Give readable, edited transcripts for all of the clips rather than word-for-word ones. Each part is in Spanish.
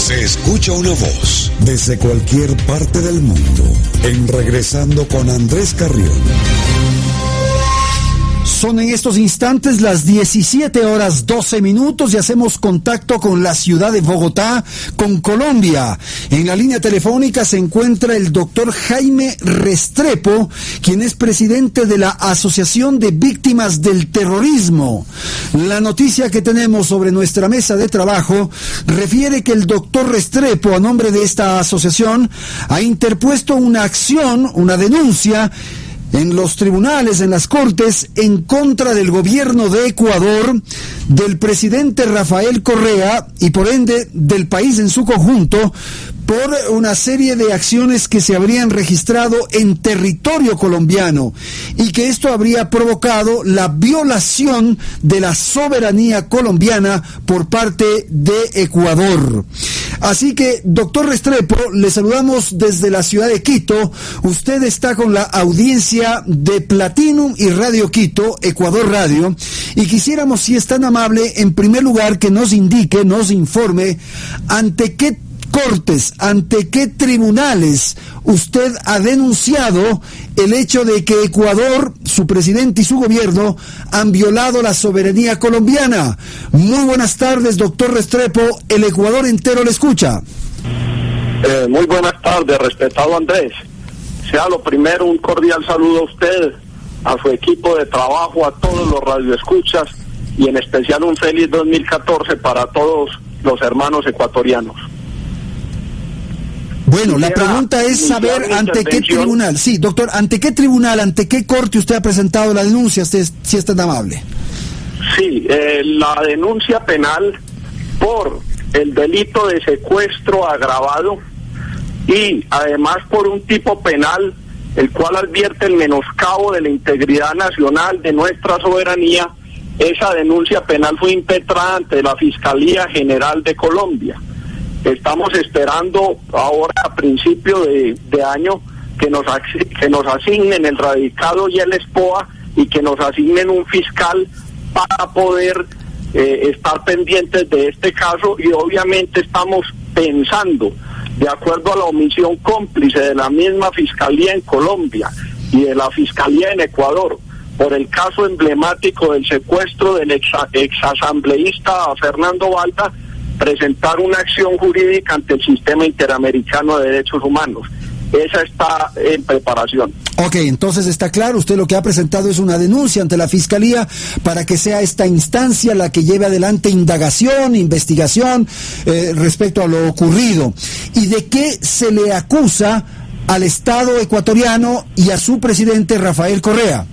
Se escucha una voz desde cualquier parte del mundo en Regresando con Andrés Carrión. Son en estos instantes las 17:12 y hacemos contacto con la ciudad de Bogotá, con Colombia. En la línea telefónica se encuentra el doctor Jaime Restrepo, quien es presidente de la Asociación de Víctimas del Terrorismo. La noticia que tenemos sobre nuestra mesa de trabajo refiere que el doctor Restrepo, a nombre de esta asociación, ha interpuesto una acción, una denuncia, en los tribunales, en las cortes, en contra del gobierno de Ecuador, del presidente Rafael Correa y por ende del país en su conjunto, por una serie de acciones que se habrían registrado en territorio colombiano y que esto habría provocado la violación de la soberanía colombiana por parte de Ecuador. Así que, doctor Restrepo, le saludamos desde la ciudad de Quito. Usted está con la audiencia de Platinum y Radio Quito, Ecuador Radio, y quisiéramos, si es tan amable, en primer lugar que nos indique, nos informe ante qué cortes, ante qué tribunales usted ha denunciado el hecho de que Ecuador, su presidente y su gobierno han violado la soberanía colombiana. Muy buenas tardes, doctor Restrepo, el Ecuador entero le escucha. Muy buenas tardes, respetado Andrés. Sea lo primero un cordial saludo a usted, a su equipo de trabajo, a todos los radioescuchas y en especial un feliz 2014 para todos los hermanos ecuatorianos. Bueno, la pregunta es saber ante qué tribunal, sí, doctor, ante qué tribunal, ante qué corte usted ha presentado la denuncia, si es tan amable. Sí, la denuncia penal por el delito de secuestro agravado y además por un tipo penal el cual advierte el menoscabo de la integridad nacional, de nuestra soberanía. Esa denuncia penal fue impetrada ante la Fiscalía General de Colombia. Estamos esperando ahora a principio de año que nos asignen el radicado y el SPOA y que nos asignen un fiscal para poder estar pendientes de este caso, y obviamente estamos pensando, de acuerdo a la omisión cómplice de la misma Fiscalía en Colombia y de la Fiscalía en Ecuador, por el caso emblemático del secuestro del exasambleísta Fernando Valda, presentar una acción jurídica ante el Sistema Interamericano de Derechos Humanos. Esa está en preparación. Ok, entonces está claro, usted lo que ha presentado es una denuncia ante la Fiscalía para que sea esta instancia la que lleve adelante indagación, investigación respecto a lo ocurrido. ¿Y de qué se le acusa al Estado ecuatoriano y a su presidente Rafael Correa?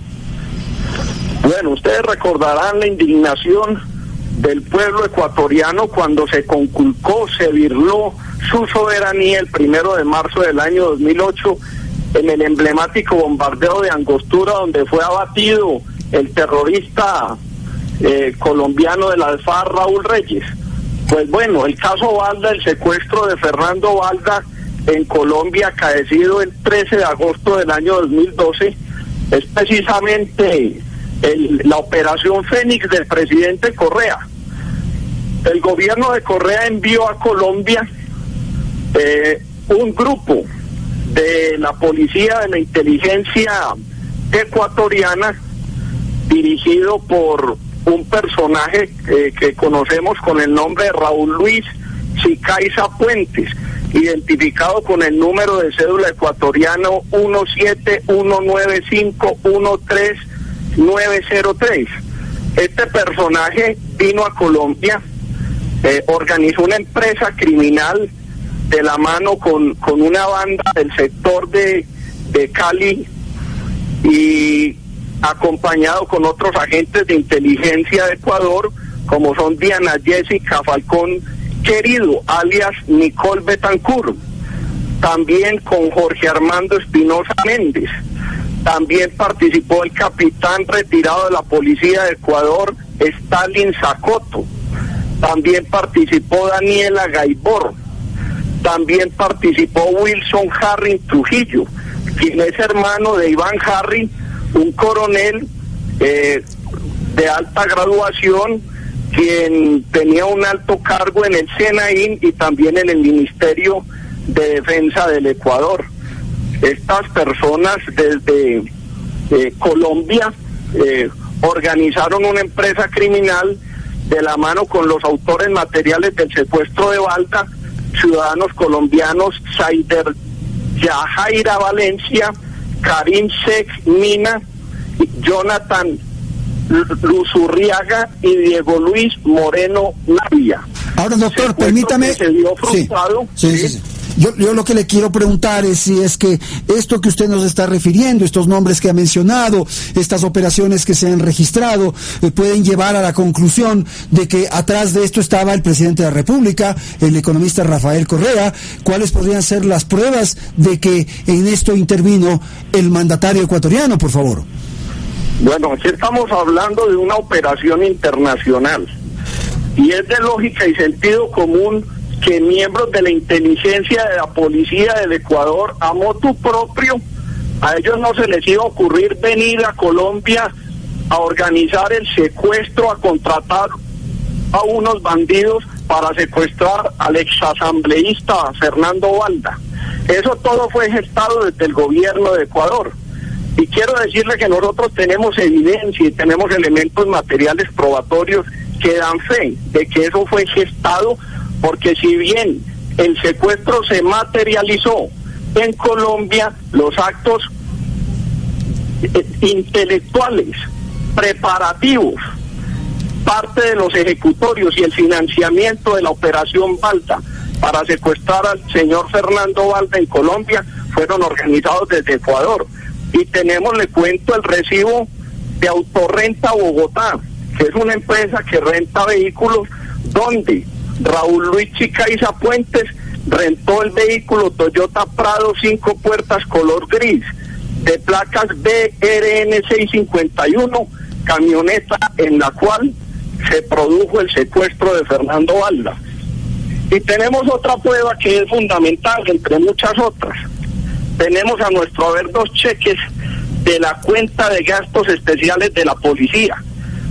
Bueno, ustedes recordarán la indignación del pueblo ecuatoriano cuando se conculcó, se violó su soberanía el 1 de marzo del año 2008 en el emblemático bombardeo de Angostura, donde fue abatido el terrorista colombiano de la FARC, Raúl Reyes. Pues bueno, el caso Valda, el secuestro de Fernando Valda en Colombia, acaecido el 13 de agosto del año 2012, es precisamente la operación Fénix del presidente Correa. El gobierno de Correa envió a Colombia un grupo de la policía de la inteligencia ecuatoriana, dirigido por un personaje que conocemos con el nombre de Raúl Luis Sicaiza Puentes, identificado con el número de cédula ecuatoriano 171951393. Este personaje vino a Colombia, organizó una empresa criminal de la mano con una banda del sector de Cali y acompañado con otros agentes de inteligencia de Ecuador, como son Diana Jessica Falcón Querido, alias Nicole Betancourt, también con Jorge Armando Espinosa Méndez. También participó el capitán retirado de la Policía de Ecuador, Stalin Zacoto. También participó Daniela Gaibor. También participó Wilson Harry Trujillo, quien es hermano de Iván Harry, un coronel de alta graduación quien tenía un alto cargo en el SENAIN y también en el Ministerio de Defensa del Ecuador. Estas personas desde Colombia organizaron una empresa criminal de la mano con los autores materiales del secuestro de Balda, ciudadanos colombianos Saider Yajaira Valencia, Karim Sek Mina, Jonathan Luzurriaga y Diego Luis Moreno Navia. Ahora, doctor, permítame. Se vio frustrado. Sí. Yo lo que le quiero preguntar es si es que esto que usted nos está refiriendo, estos nombres que ha mencionado, estas operaciones que se han registrado, pueden llevar a la conclusión de que atrás de esto estaba el presidente de la República, el economista Rafael Correa. ¿Cuáles podrían ser las pruebas de que en esto intervino el mandatario ecuatoriano, por favor? Bueno, aquí estamos hablando de una operación internacional y es de lógica y sentido común que miembros de la inteligencia de la policía del Ecuador, a motu propio, a ellos no se les iba a ocurrir venir a Colombia a organizar el secuestro, a contratar a unos bandidos para secuestrar al exasambleísta Fernando Balda. Eso todo fue gestado desde el gobierno de Ecuador. Y quiero decirle que nosotros tenemos evidencia y tenemos elementos materiales probatorios que dan fe de que eso fue gestado, porque si bien el secuestro se materializó en Colombia, los actos intelectuales, preparativos, parte de los ejecutorios y el financiamiento de la operación Balda para secuestrar al señor Fernando Balda en Colombia fueron organizados desde Ecuador. Y tenemos, le cuento, el recibo de Autorrenta Bogotá, que es una empresa que renta vehículos, donde Raúl Luis Chicaiza Puentes rentó el vehículo Toyota Prado 5 puertas color gris, de placas BRN 651, camioneta en la cual se produjo el secuestro de Fernando Balda. Y tenemos otra prueba que es fundamental, entre muchas otras. Tenemos a nuestro haber 2 cheques de la cuenta de gastos especiales de la policía,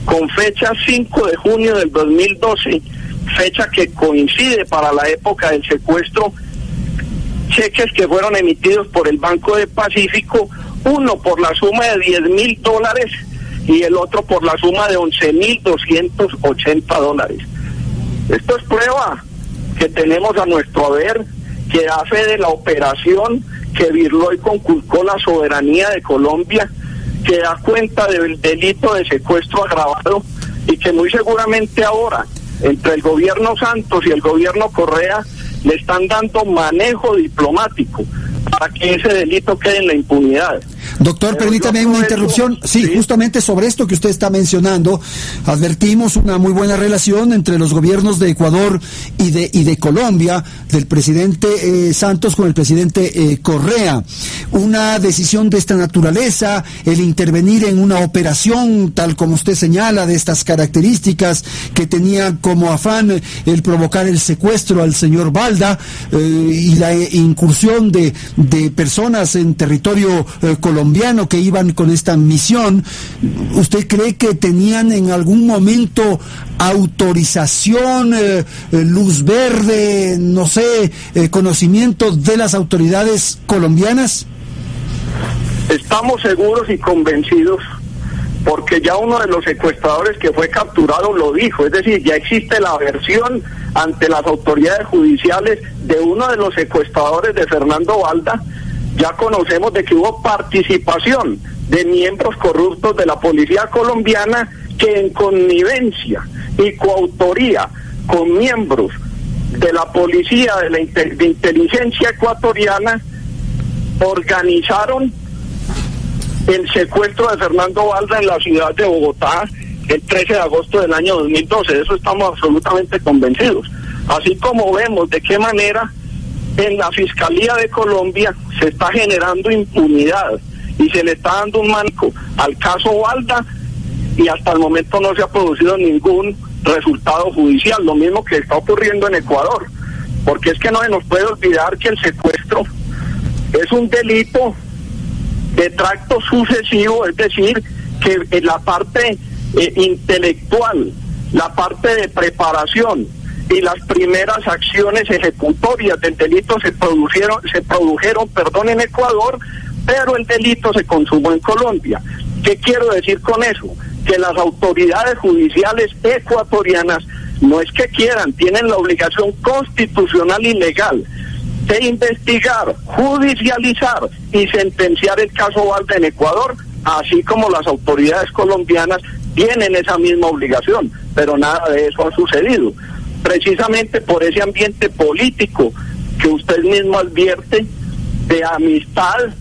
con fecha 5 de junio del 2012, fecha que coincide para la época del secuestro, cheques que fueron emitidos por el Banco de Pacífico, uno por la suma de $10,000 y el otro por la suma de $11,280. Esto es prueba que tenemos a nuestro haber, que da fe de la operación que virló y conculcó la soberanía de Colombia, que da cuenta del delito de secuestro agravado y que muy seguramente ahora, entre el gobierno Santos y el gobierno Correa, le están dando manejo diplomático para que ese delito quede en la impunidad. Doctor, permítame una interrupción. Sí, justamente sobre esto que usted está mencionando, advertimos una muy buena relación entre los gobiernos de Ecuador y de Colombia, del presidente Santos con el presidente Correa. Una decisión de esta naturaleza, el intervenir en una operación, tal como usted señala, de estas características, que tenía como afán el provocar el secuestro al señor Balda y la incursión de personas en territorio colombiano que iban con esta misión. ¿Usted cree que tenían en algún momento autorización, luz verde, no sé, conocimiento de las autoridades colombianas? Estamos seguros y convencidos, porque ya uno de los secuestradores que fue capturado lo dijo, es decir, ya existe la versión ante las autoridades judiciales de uno de los secuestradores de Fernando Balda. Ya conocemos de que hubo participación de miembros corruptos de la policía colombiana que en connivencia y coautoría con miembros de la policía de inteligencia ecuatoriana organizaron el secuestro de Fernando Balda en la ciudad de Bogotá el 13 de agosto del año 2012. De eso estamos absolutamente convencidos. Así como vemos de qué manera en la Fiscalía de Colombia se está generando impunidad y se le está dando un marco al caso Balda, y hasta el momento no se ha producido ningún resultado judicial. Lo mismo que está ocurriendo en Ecuador, porque es que no se nos puede olvidar que el secuestro es un delito de tracto sucesivo, es decir, que en la parte intelectual la parte de preparación y las primeras acciones ejecutorias del delito se produjeron en Ecuador, pero el delito se consumó en Colombia. ¿Qué quiero decir con eso? Que las autoridades judiciales ecuatorianas no es que quieran, tienen la obligación constitucional y legal de investigar, judicializar y sentenciar el caso Balda en Ecuador, así como las autoridades colombianas tienen esa misma obligación, pero nada de eso ha sucedido. Precisamente por ese ambiente político que usted mismo advierte, de amistad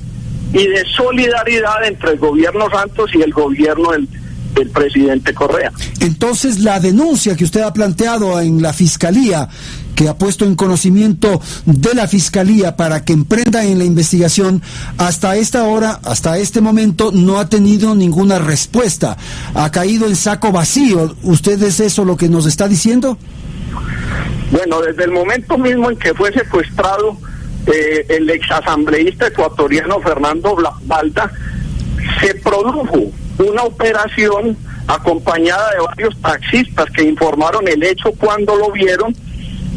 y de solidaridad entre el gobierno Santos y el gobierno del presidente Correa. Entonces, la denuncia que usted ha planteado en la Fiscalía, que ha puesto en conocimiento de la Fiscalía para que emprenda en la investigación, hasta esta hora, hasta este momento, no ha tenido ninguna respuesta. Ha caído en saco vacío. ¿Usted es eso lo que nos está diciendo? Bueno, desde el momento mismo en que fue secuestrado el exasambleísta ecuatoriano Fernando Balda, se produjo una operación acompañada de varios taxistas que informaron el hecho cuando lo vieron,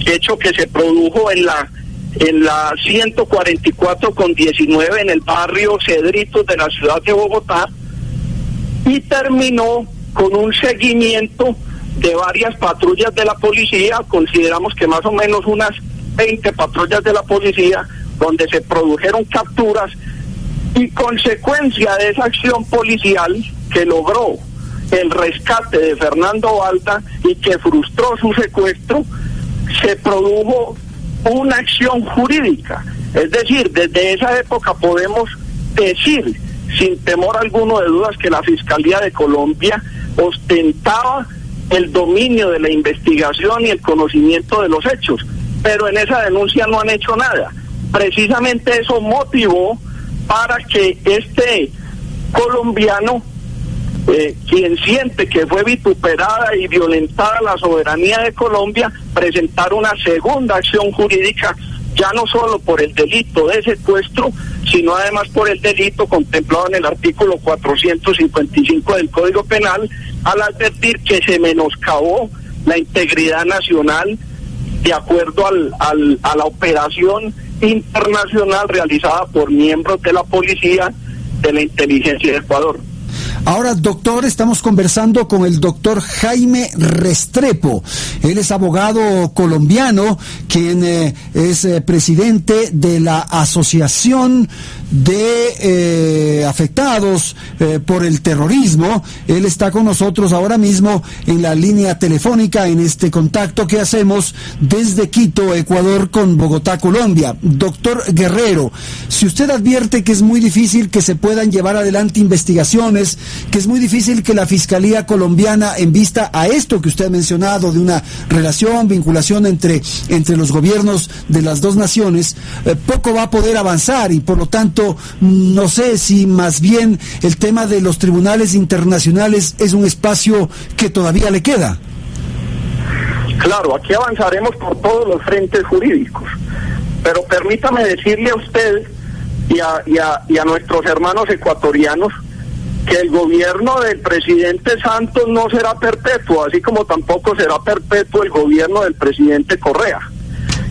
hecho que se produjo en la 144 con 19 en el barrio Cedritos de la ciudad de Bogotá, y terminó con un seguimiento de varias patrullas de la policía. Consideramos que más o menos unas 20 patrullas de la policía, donde se produjeron capturas, y consecuencia de esa acción policial que logró el rescate de Fernando Balda y que frustró su secuestro, se produjo una acción jurídica. Es decir, desde esa época podemos decir sin temor alguno de dudas que la Fiscalía de Colombia ostentaba el dominio de la investigación y el conocimiento de los hechos, pero en esa denuncia no han hecho nada. Precisamente eso motivó para que este colombiano, quien siente que fue vituperada y violentada la soberanía de Colombia, presentara una segunda acción jurídica, ya no solo por el delito de secuestro, sino además por el delito contemplado en el artículo 455 del Código Penal, al advertir que se menoscabó la integridad nacional de acuerdo a la operación internacional realizada por miembros de la policía de la inteligencia de Ecuador. Ahora, doctor, estamos conversando con el doctor Jaime Restrepo. Él es abogado colombiano, quien es presidente de la Asociación de Afectados por el Terrorismo. Él está con nosotros ahora mismo en la línea telefónica, en este contacto que hacemos desde Quito, Ecuador, con Bogotá, Colombia. Doctor Guerrero, si usted advierte que es muy difícil que se puedan llevar adelante investigaciones, que es muy difícil que la Fiscalía colombiana, en vista a esto que usted ha mencionado, de una relación, vinculación entre los gobiernos de las dos naciones, poco va a poder avanzar, y por lo tanto no sé si más bien el tema de los tribunales internacionales es un espacio que todavía le queda. Claro, aquí avanzaremos por todos los frentes jurídicos, pero permítame decirle a usted y a nuestros hermanos ecuatorianos que el gobierno del presidente Santos no será perpetuo, así como tampoco será perpetuo el gobierno del presidente Correa,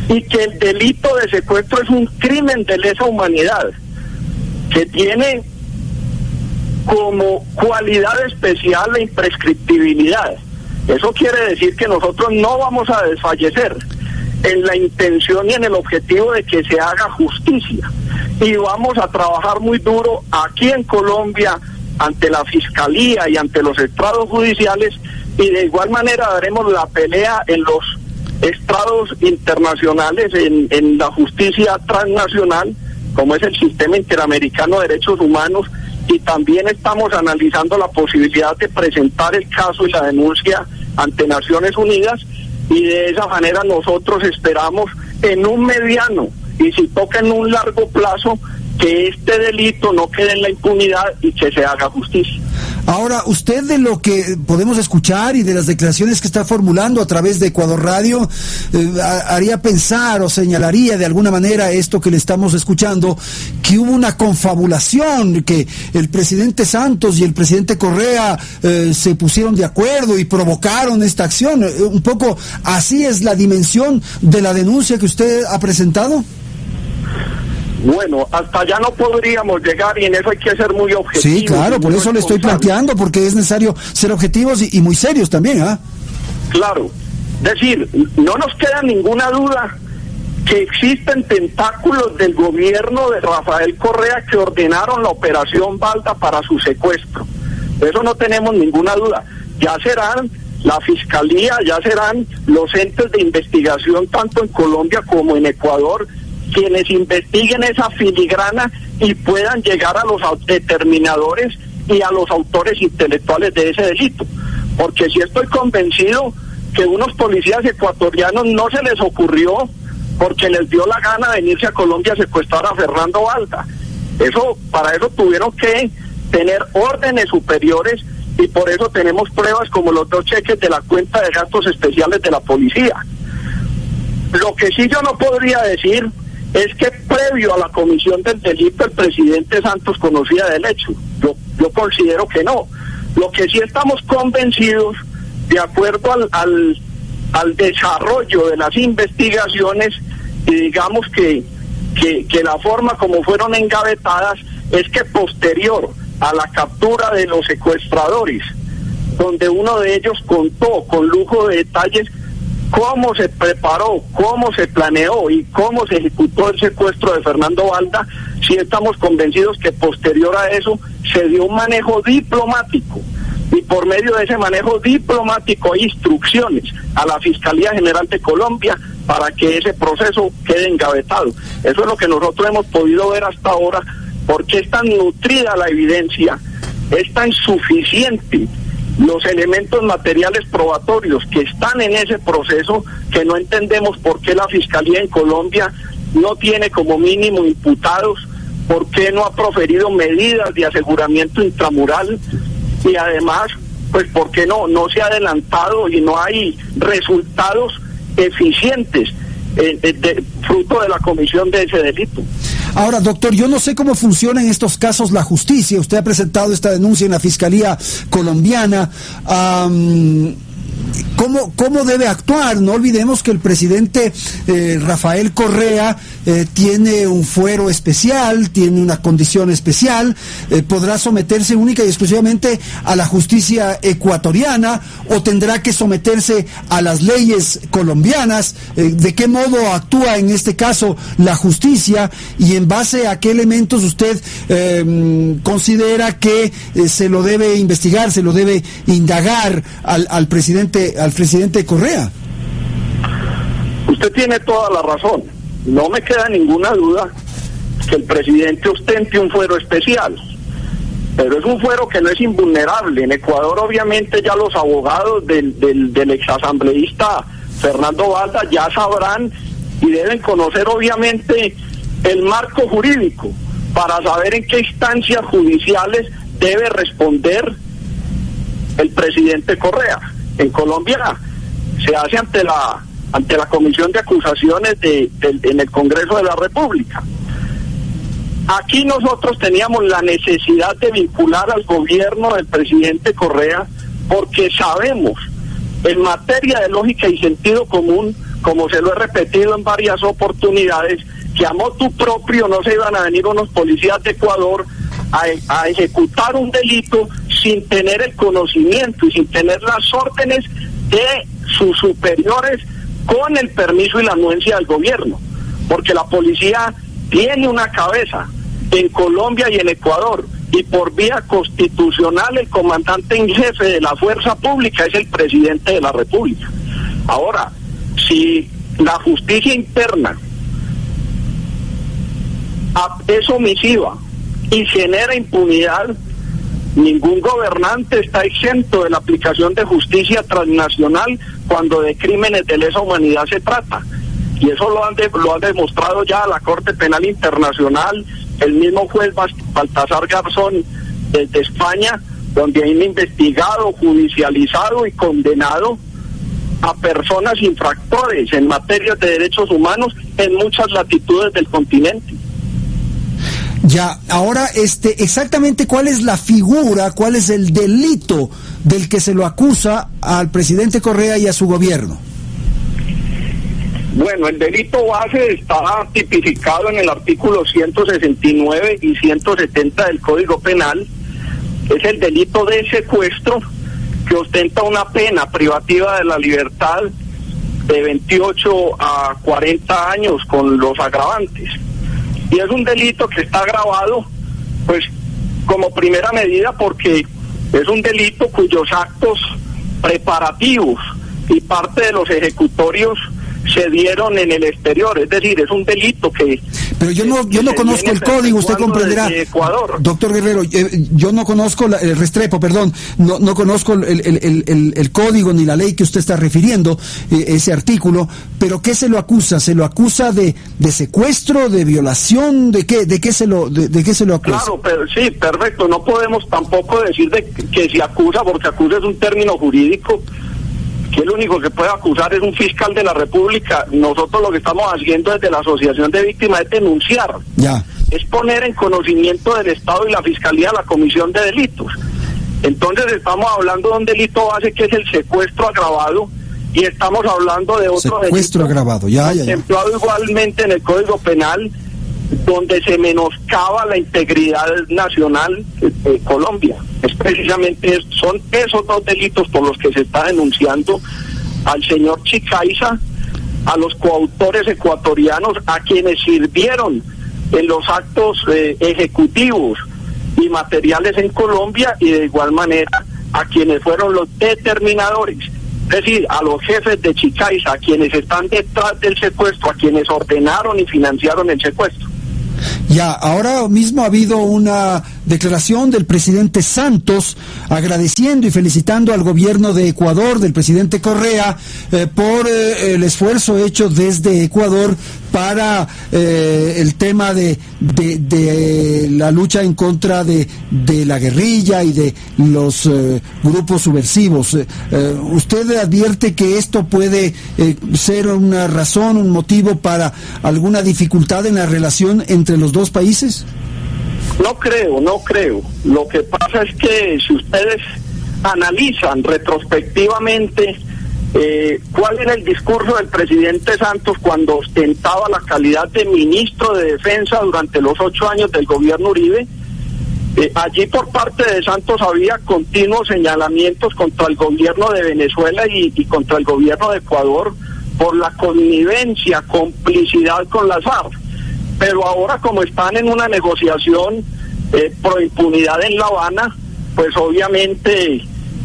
y que el delito de secuestro es un crimen de lesa humanidad que tiene como cualidad especial la imprescriptibilidad. Eso quiere decir que nosotros no vamos a desfallecer en la intención y en el objetivo de que se haga justicia, y vamos a trabajar muy duro aquí en Colombia ante la Fiscalía y ante los estrados judiciales, y de igual manera daremos la pelea en los estrados internacionales, en la justicia transnacional, como es el Sistema Interamericano de Derechos Humanos, y también estamos analizando la posibilidad de presentar el caso y la denuncia ante Naciones Unidas, y de esa manera nosotros esperamos en un mediano, y si toca en un largo plazo, que este delito no quede en la impunidad y que se haga justicia. Ahora, usted, de lo que podemos escuchar y de las declaraciones que está formulando a través de Ecuador Radio, haría pensar o señalaría de alguna manera esto que le estamos escuchando, que hubo una confabulación, que el presidente Santos y el presidente Correa se pusieron de acuerdo y provocaron esta acción. Un poco así es la dimensión de la denuncia que usted ha presentado. Bueno, hasta allá no podríamos llegar y en eso hay que ser muy objetivos. Sí, claro, por eso le estoy planteando, porque es necesario ser objetivos y muy serios también, ¿ah? Claro, es decir, no nos queda ninguna duda que existen tentáculos del gobierno de Rafael Correa que ordenaron la operación Balda para su secuestro. De eso no tenemos ninguna duda. Ya serán la Fiscalía, ya serán los entes de investigación tanto en Colombia como en Ecuador quienes investiguen esa filigrana y puedan llegar a los determinadores y a los autores intelectuales de ese delito. Porque sí estoy convencido que unos policías ecuatorianos no se les ocurrió porque les dio la gana de venirse a Colombia a secuestrar a Fernando Balda. Para eso tuvieron que tener órdenes superiores y por eso tenemos pruebas como los 2 cheques de la cuenta de gastos especiales de la policía. Lo que sí yo no podría decir es que previo a la comisión del delito el presidente Santos conocía del hecho. Yo considero que no. Lo que sí estamos convencidos, de acuerdo al desarrollo de las investigaciones, y digamos que la forma como fueron engavetadas, es que posterior a la captura de los secuestradores, donde uno de ellos contó con lujo de detalles cómo se preparó, cómo se planeó y cómo se ejecutó el secuestro de Fernando Balda, sí estamos convencidos que posterior a eso se dio un manejo diplomático, y por medio de ese manejo diplomático hay instrucciones a la Fiscalía General de Colombia para que ese proceso quede engavetado. Eso es lo que nosotros hemos podido ver hasta ahora, porque es tan nutrida la evidencia, es tan suficiente los elementos materiales probatorios que están en ese proceso, que no entendemos por qué la Fiscalía en Colombia no tiene como mínimo imputados, por qué no ha proferido medidas de aseguramiento intramural, y además, pues por qué no se ha adelantado y no hay resultados eficientes fruto de la comisión de ese delito. Ahora, doctor, yo no sé cómo funciona en estos casos la justicia. Usted ha presentado esta denuncia en la Fiscalía colombiana. ¿Cómo debe actuar? No olvidemos que el presidente Rafael Correa tiene un fuero especial, tiene una condición especial, podrá someterse única y exclusivamente a la justicia ecuatoriana o tendrá que someterse a las leyes colombianas. ¿De qué modo actúa en este caso la justicia y en base a qué elementos usted considera que se lo debe investigar, se lo debe indagar al presidente Correa? Usted tiene toda la razón. No me queda ninguna duda que el presidente ostente un fuero especial, pero es un fuero que no es invulnerable. En Ecuador, obviamente, ya los abogados del exasambleísta Fernando Balda ya sabrán y deben conocer, obviamente, el marco jurídico para saber en qué instancias judiciales debe responder el presidente Correa. En Colombia se hace ante la Comisión de Acusaciones en el Congreso de la República. Aquí nosotros teníamos la necesidad de vincular al gobierno del presidente Correa porque sabemos, en materia de lógica y sentido común, como se lo he repetido en varias oportunidades, que a motu propio no se iban a venir unos policías de Ecuador a ejecutar un delito sin tener el conocimiento y sin tener las órdenes de sus superiores con el permiso y la anuencia del gobierno, porque la policía tiene una cabeza en Colombia y en Ecuador, y por vía constitucional el comandante en jefe de la fuerza pública es el presidente de la República. Ahora, si la justicia interna es omisiva y genera impunidad, ningún gobernante está exento de la aplicación de justicia transnacional cuando de crímenes de lesa humanidad se trata. Y eso lo han demostrado ya la Corte Penal Internacional, el mismo juez Baltasar Garzón desde España, donde han investigado, judicializado y condenado a personas infractores en materia de derechos humanos en muchas latitudes del continente. Ya, ahora, exactamente cuál es la figura, cuál es el delito del que se lo acusa al presidente Correa y a su gobierno. Bueno, el delito base está tipificado en el artículo 169 y 170 del Código Penal. Es el delito de secuestro, que ostenta una pena privativa de la libertad de 28 a 40 años con los agravantes. Y es un delito que está agravado, pues, como primera medida porque es un delito cuyos actos preparativos y parte de los ejecutorios se dieron en el exterior, es decir, es un delito que... Pero yo no conozco el código, usted comprenderá. Doctor Guerrero, yo no conozco el Restrepo, perdón, no conozco el código ni la ley que usted está refiriendo, ese artículo, pero ¿qué se lo acusa? ¿Se lo acusa de secuestro, de violación? ¿De qué se lo acusa? Claro, pero sí, perfecto, no podemos tampoco decir que se acusa, porque acusa es un término jurídico, que el único que puede acusar es un fiscal de la República. Nosotros lo que estamos haciendo desde la Asociación de Víctimas es denunciar, es poner en conocimiento del Estado y la Fiscalía la comisión de delitos. Entonces estamos hablando de un delito base que es el secuestro agravado, y estamos hablando de otro secuestro agravado, contemplado igualmente en el Código Penal, donde se menoscaba la integridad nacional de Colombia. Es precisamente son esos dos delitos por los que se está denunciando al señor Chicaiza, a los coautores ecuatorianos, a quienes sirvieron en los actos ejecutivos y materiales en Colombia, y de igual manera a quienes fueron los determinadores, es decir, a los jefes de Chicaiza, a quienes están detrás del secuestro, a quienes ordenaron y financiaron el secuestro. Ya, ahora mismo ha habido una declaración del presidente Santos agradeciendo y felicitando al gobierno de Ecuador, del presidente Correa, por el esfuerzo hecho desde Ecuador para el tema de la lucha en contra de la guerrilla y de los grupos subversivos. ¿Usted advierte que esto puede ser una razón, un motivo para alguna dificultad en la relación entre los dos países? No creo. Lo que pasa es que si ustedes analizan retrospectivamente cuál era el discurso del presidente Santos cuando ostentaba la calidad de ministro de Defensa durante los 8 años del gobierno Uribe, allí por parte de Santos había continuos señalamientos contra el gobierno de Venezuela y contra el gobierno de Ecuador por la connivencia, complicidad con las FARC. Pero ahora, como están en una negociación pro impunidad en La Habana, pues obviamente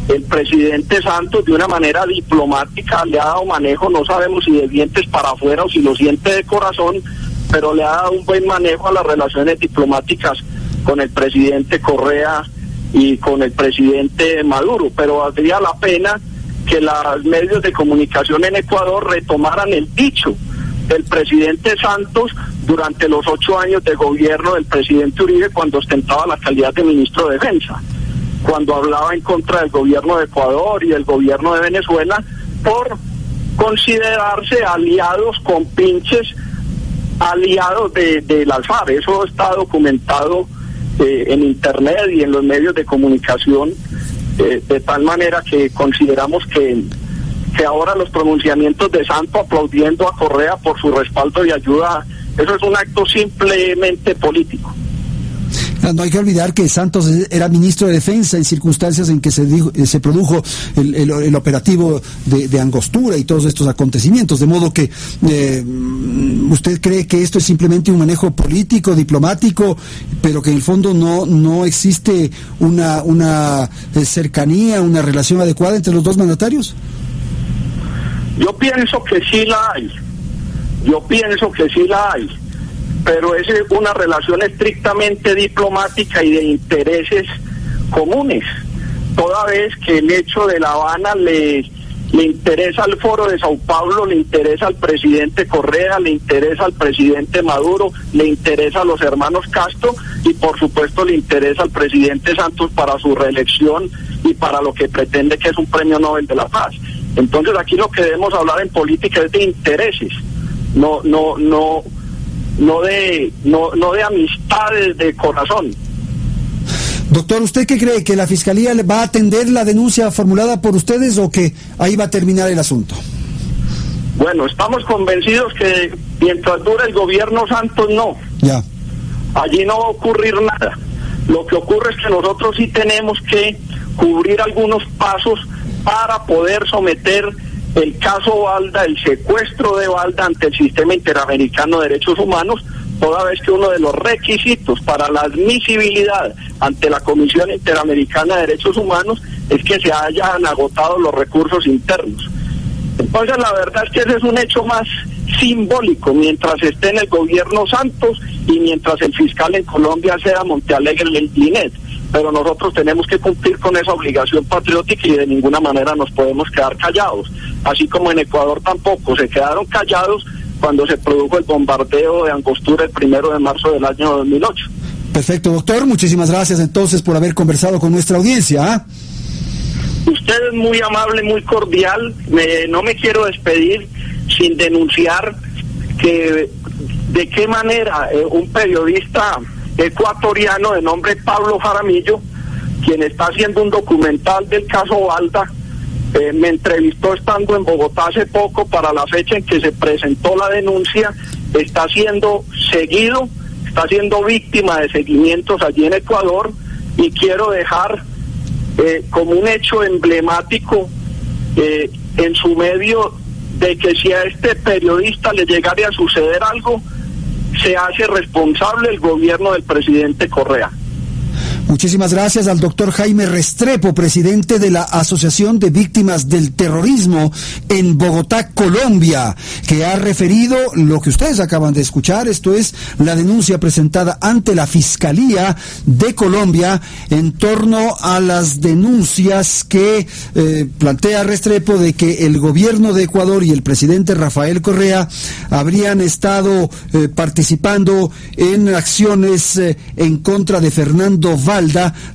el presidente Santos, de una manera diplomática, le ha dado manejo, no sabemos si de dientes para afuera o si lo siente de corazón, pero le ha dado un buen manejo a las relaciones diplomáticas con el presidente Correa y con el presidente Maduro. Pero valdría la pena que los medios de comunicación en Ecuador retomaran el dicho del presidente Santos durante los 8 años de gobierno del presidente Uribe, cuando ostentaba la calidad de ministro de Defensa, cuando hablaba en contra del gobierno de Ecuador y del gobierno de Venezuela por considerarse aliados compinches, aliados de las FARC. Eso está documentado en internet y en los medios de comunicación, de tal manera que consideramos que ahora los pronunciamientos de Santos aplaudiendo a Correa por su respaldo y ayuda, eso es un acto simplemente político. No hay que olvidar que Santos era ministro de Defensa en circunstancias en que se produjo el operativo de Angostura y todos estos acontecimientos, de modo que ¿usted cree que esto es simplemente un manejo político, diplomático, pero que en el fondo no existe una cercanía, una relación adecuada entre los dos mandatarios? Yo pienso que sí la hay, pero es una relación estrictamente diplomática y de intereses comunes, toda vez que el hecho de La Habana le le interesa al Foro de Sao Paulo, le interesa al presidente Correa, le interesa al presidente Maduro, le interesa a los hermanos Castro y por supuesto le interesa al presidente Santos para su reelección y para lo que pretende, que es un premio Nobel de la Paz. Entonces aquí lo que debemos hablar en política es de intereses, no de amistades de corazón. Doctor, ¿usted qué cree? ¿Que la Fiscalía va a atender la denuncia formulada por ustedes o que ahí va a terminar el asunto? Bueno, estamos convencidos que mientras dure el gobierno Santos, no. Ya. Allí no va a ocurrir nada. Lo que ocurre es que nosotros sí tenemos que cubrir algunos pasos para poder someter el caso Balda, el secuestro de Balda ante el Sistema Interamericano de Derechos Humanos, toda vez que uno de los requisitos para la admisibilidad ante la Comisión Interamericana de Derechos Humanos es que se hayan agotado los recursos internos. Entonces la verdad es que ese es un hecho más simbólico mientras esté en el gobierno Santos y mientras el fiscal en Colombia sea Montealegre Linet, pero nosotros tenemos que cumplir con esa obligación patriótica y de ninguna manera nos podemos quedar callados, así como en Ecuador tampoco se quedaron callados cuando se produjo el bombardeo de Angostura el 1 de marzo del año 2008. Perfecto, doctor. Muchísimas gracias entonces por haber conversado con nuestra audiencia. Usted es muy amable, muy cordial. No me quiero despedir sin denunciar que de qué manera un periodista ecuatoriano de nombre Pablo Jaramillo, quien está haciendo un documental del caso Balda, me entrevistó estando en Bogotá hace poco para la fecha en que se presentó la denuncia, está siendo seguido, está siendo víctima de seguimientos allí en Ecuador, y quiero dejar como un hecho emblemático en su medio de que si a este periodista le llegara a suceder algo, se hace responsable el gobierno del presidente Correa. Muchísimas gracias al doctor Jaime Restrepo, presidente de la Asociación de Víctimas del Terrorismo en Bogotá, Colombia, que ha referido lo que ustedes acaban de escuchar. Esto es la denuncia presentada ante la Fiscalía de Colombia en torno a las denuncias que plantea Restrepo de que el gobierno de Ecuador y el presidente Rafael Correa habrían estado participando en acciones en contra de Fernando Balda,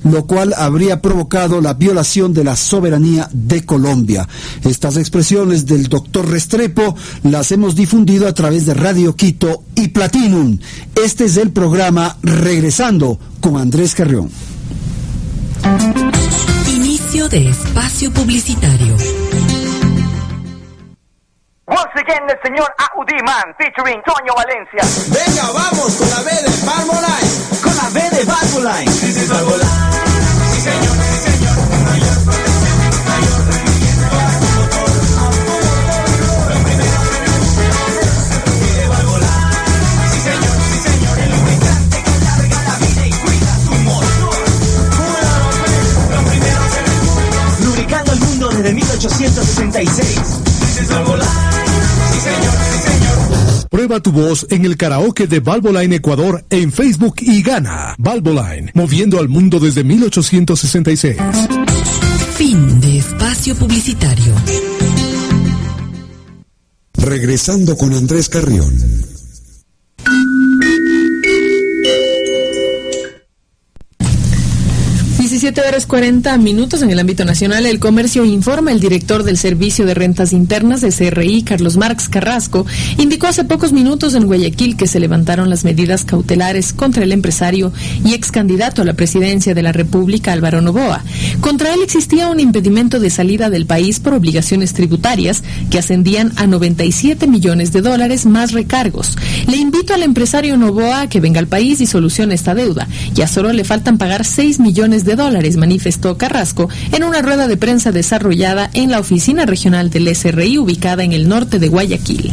lo cual habría provocado la violación de la soberanía de Colombia. Estas expresiones del doctor Restrepo las hemos difundido a través de Radio Quito y Platinum. Este es el programa Regresando con Andrés Carrión. Inicio de espacio publicitario. Once again, el señor Audiman, featuring Toño Valencia. Venga, vamos con la B de Valvoline. Con la B de Valvoline. Sí, sí, Valvoline. Sí, señor, sí, señor. Mayor protección, mayor rendimiento a tu motor. Los primeros se pide Valvoline. Sí, señor, el lubricante que alarga la vida y cuida tu motor. Los primeros en el mundo. Lubricando el mundo desde 1866. Sí, sí, Valvoline. Prueba tu voz en el karaoke de Valvoline Ecuador en Facebook y gana. Valvoline, moviendo al mundo desde 1866. Fin de espacio publicitario. Regresando con Andrés Carrión. Horas 40 minutos en el ámbito nacional. El Comercio informa. El director del Servicio de Rentas Internas de CRI, Carlos Marx Carrasco, indicó hace pocos minutos en Guayaquil que se levantaron las medidas cautelares contra el empresario y ex candidato a la presidencia de la República, Álvaro Noboa. Contra él existía un impedimento de salida del país por obligaciones tributarias que ascendían a $97 millones más recargos. Le invito al empresario Noboa a que venga al país y solucione esta deuda. Ya solo le faltan pagar $6 millones, manifestó Carrasco en una rueda de prensa desarrollada en la oficina regional del SRI ubicada en el norte de Guayaquil.